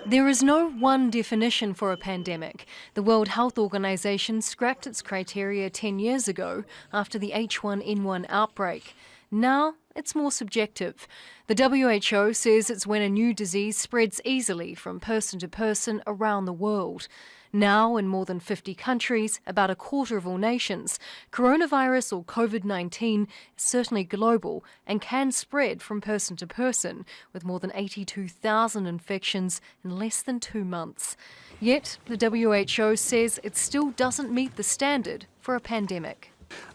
There is no one definition for a pandemic. The World Health Organization scrapped its criteria 10 years ago after the H1N1 outbreak. Now it's more subjective. The WHO says it's when a new disease spreads easily from person to person around the world. Now, in more than 50 countries, about a quarter of all nations, coronavirus or COVID-19 is certainly global and can spread from person to person, with more than 82,000 infections in less than 2 months. Yet, the WHO says it still doesn't meet the standard for a pandemic.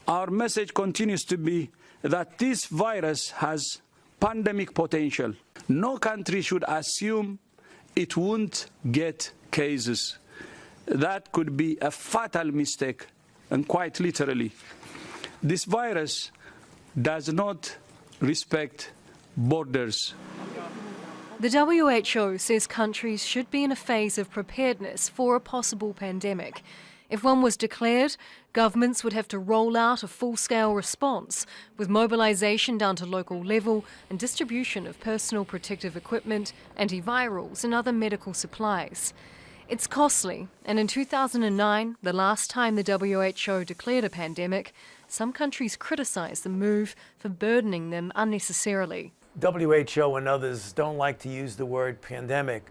Our message continues to be that this virus has pandemic potential. No country should assume it won't get cases. That could be a fatal mistake, and quite literally. This virus does not respect borders. The WHO says countries should be in a phase of preparedness for a possible pandemic. If one was declared, governments would have to roll out a full-scale response, with mobilisation down to local level and distribution of personal protective equipment, antivirals and other medical supplies. It's costly, and in 2009, the last time the WHO declared a pandemic, some countries criticised the move for burdening them unnecessarily. WHO and others don't like to use the word pandemic,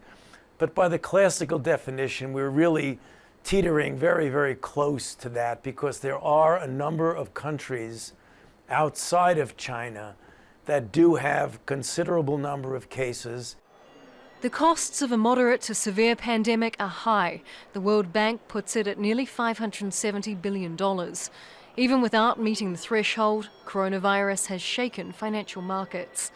but by the classical definition, we're really teetering very, very close to that, because there are a number of countries outside of China that do have considerable number of cases. The costs of a moderate to severe pandemic are high. The World Bank puts it at nearly $570 billion. Even without meeting the threshold, coronavirus has shaken financial markets.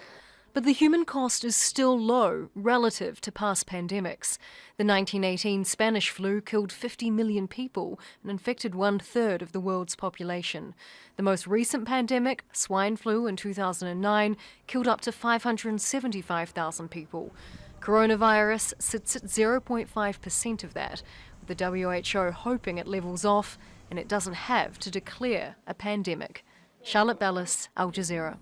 But the human cost is still low relative to past pandemics. The 1918 Spanish flu killed 50 million people and infected 1/3 of the world's population. The most recent pandemic, swine flu in 2009, killed up to 575,000 people. Coronavirus sits at 0.5% of that, with the WHO hoping it levels off and it doesn't have to declare a pandemic. Charlotte Bellis, Al Jazeera.